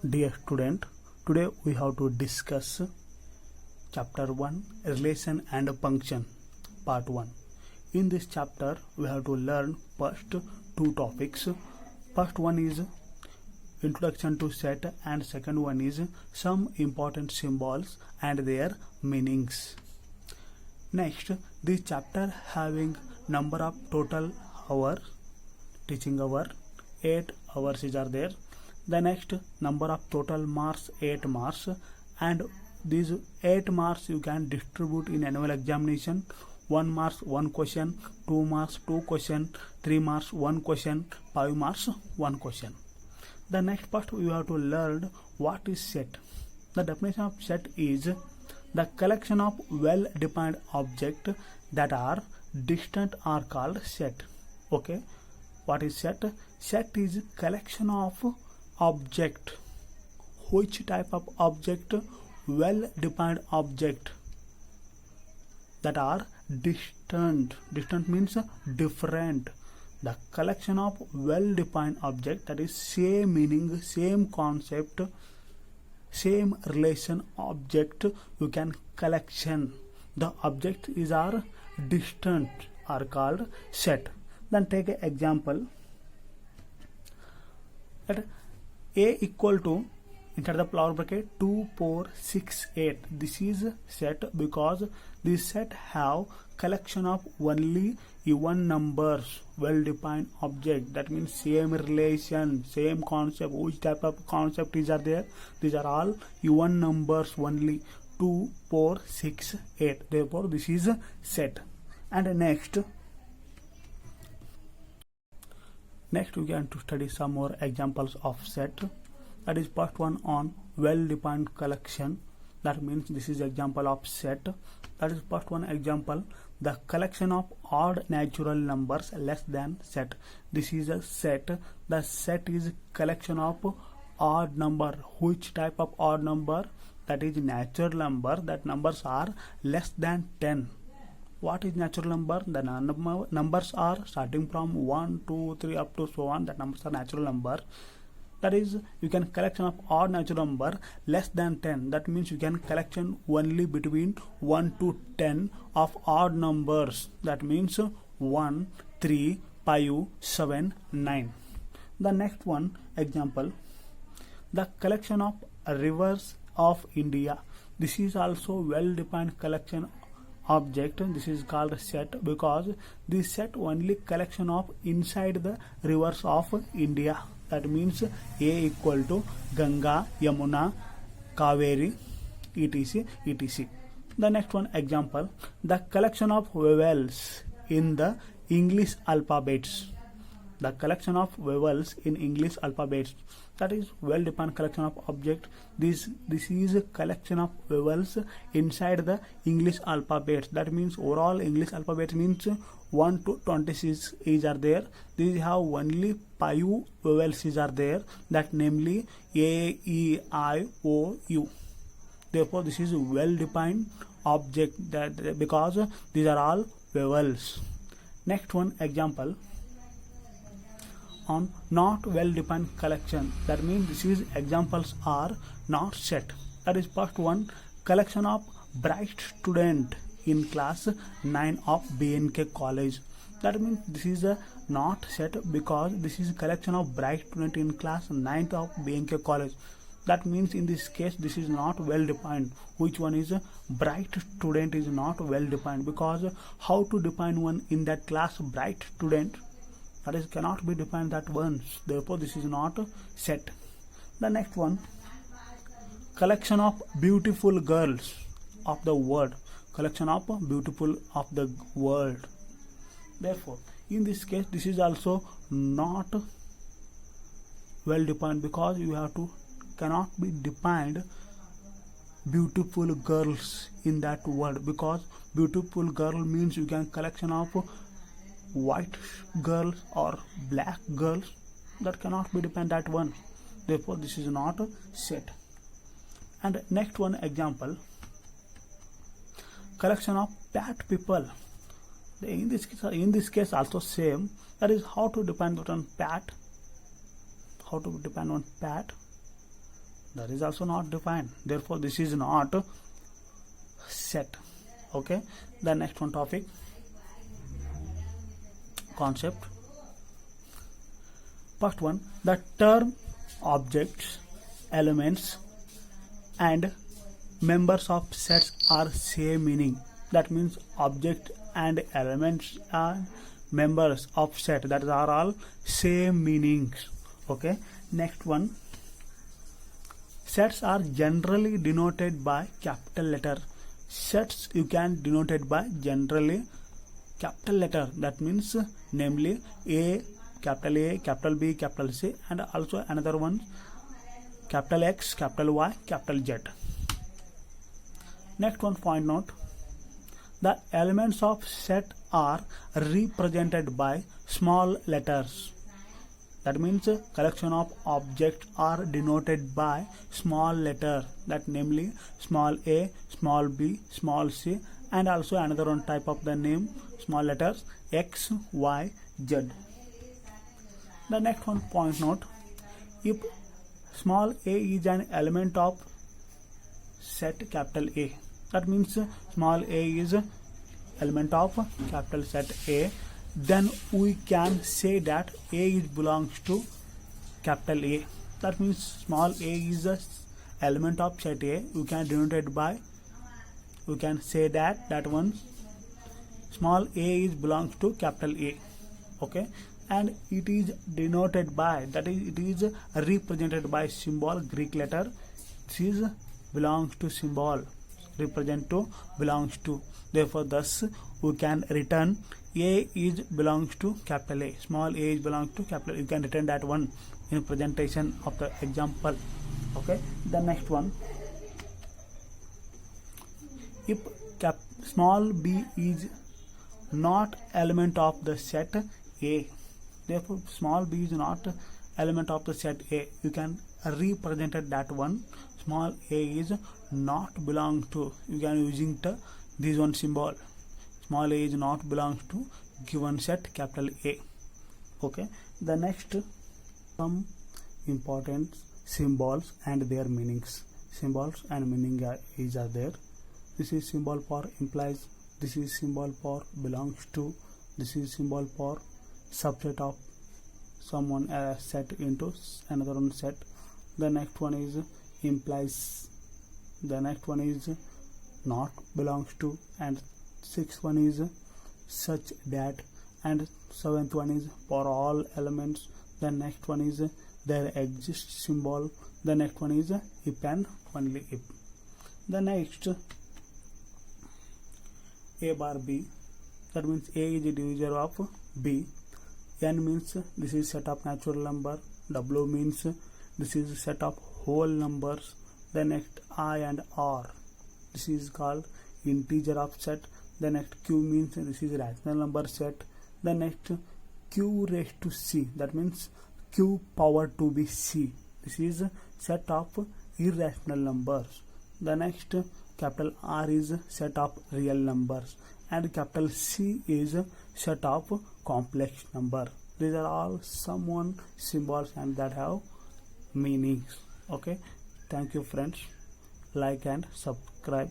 Dear student, today we have to discuss chapter 1 relation and function part 1. In this chapter we have to learn first two topics. First one is introduction to set and second one is some important symbols and their meanings. Next, this chapter having number of total hour teaching hour 8 hours are there. The next number of total marks 8 marks, and these 8 marks you can distribute in annual examination. 1 marks 1 question, 2 marks 2 question, 3 marks 1 question, 5 marks 1 question. The next part we have to learn what is set. The definition of set is the collection of well defined objects that are distant are called set. Okay, what is set? Set is collection of object. Which type of object? Well defined object that are distant. Distant means different. The collection of well defined object, that is same meaning, same concept, same relation object you can collection. The object is are distant are called set. Then take an example. Let A equal to, inside the flower bracket, 2, 4, 6, 8. This is set because this set have collection of only even numbers, well defined object. That means same relation, same concept. Which type of concept is are there? These are all even numbers only. 2, 4, 6, 8. Therefore this is set. And next we can to study some more examples of set. That is part one on well defined collection. That means this is example of set. That is part one example. The collection of odd natural numbers less than set. This is a set. The set is collection of odd number. Which type of odd number? That is natural number. That numbers are less than 10. What is natural number? The numbers are starting from 1, 2, 3 up to so on. That numbers are natural number. That is, you can collection of odd natural number less than 10. That means you can collection only between 1 to 10 of odd numbers. That means 1, 3, 5, 7, 9. The next one example, the collection of rivers of India. This is also well defined collection object. This is called set because this set only collection of inside the rivers of India. That means A equal to Ganga, Yamuna, Kaveri, etc. etc. The next one example, the collection of vowels in the English alphabets. The collection of vowels in English alphabets. That is well defined collection of object. This is a collection of vowels inside the English alphabet. That means overall English alphabet means 1 to 26 is are there. These have only 5 vowels is are there. That namely A, E, I, O, U. Therefore this is a well defined object that because these are all vowels. Next one example on not well defined collection. That means this is examples are not set. That is part one, collection of bright student in class 9 of BNK college. That means this is a not set because this is collection of bright student in class 9th of BNK college. That means in this case this is not well defined. Which one is a bright student is not well defined because how to define one in that class bright student? That is cannot be defined that once. Therefore this is not set. The next one, collection of beautiful girls of the world. Collection of beautiful of the world. Therefore in this case this is also not well defined because you have to cannot be defined beautiful girls in that word because beautiful girl means you can collection of white girls or black girls. That cannot be defined that one. Therefore this is not set. And next one example, collection of fat people. In this case also same. That is how to define the term fat. How to define one fat? that is also not defined. Therefore this is not set. Okay, the next one topic, concept. First one, the term objects, elements and members of sets are same meaning. That means object and elements and members of set, that are all same meanings. Okay, next one, sets are generally denoted by capital letter. Sets you can denote it by generally capital letter. That means namely A, capital B, capital C, and also another one capital X, capital Y, capital Z. Next one, point note, the elements of set are represented by small letters. That means collection of objects are denoted by small letter, that namely small a, small b, small c, and also another one type of the name small letters x, y, z. The next one, point note, if small a is an element of set capital A, that means small a is element of capital set A, then we can say that A belongs to capital A. That means small a is the element of set A. We can denote it by, we can say that one small a is belongs to capital A. Okay, and it is denoted by, that is it is represented by symbol, Greek letter. This is belongs to symbol, represent to, belongs to. Therefore thus we can return A is belongs to capital A, small a is belongs to capital A. You can return that one in presentation of the example. Okay, the next one, if small b is not element of the set A, therefore small b is not element of the set A, you can represent that one small a is not belong to, you can using this one symbol, small a is not belongs to given set capital A. Okay, the next, some important symbols and their meanings. Symbols and meaning are there. This is symbol for implies, this is symbol for belongs to, this is symbol for subset of someone set into another one set. The next one is implies, the next one is not belongs to, and sixth one is such that, and seventh one is for all elements. The next one is there exists symbol. The next one is if and only if. The next, a bar b, that means a is a divisor of b. N means this is set of natural number. W means this is set of whole numbers. The next I and R, this is called integer of set. The next Q means this is rational number set. The next Q raised to C, that means Q power to be C, this is set of irrational numbers. The next capital R is set of real numbers, and capital C is set of complex number. These are all some symbols and that have meanings. Okay, thank you friends, like and subscribe.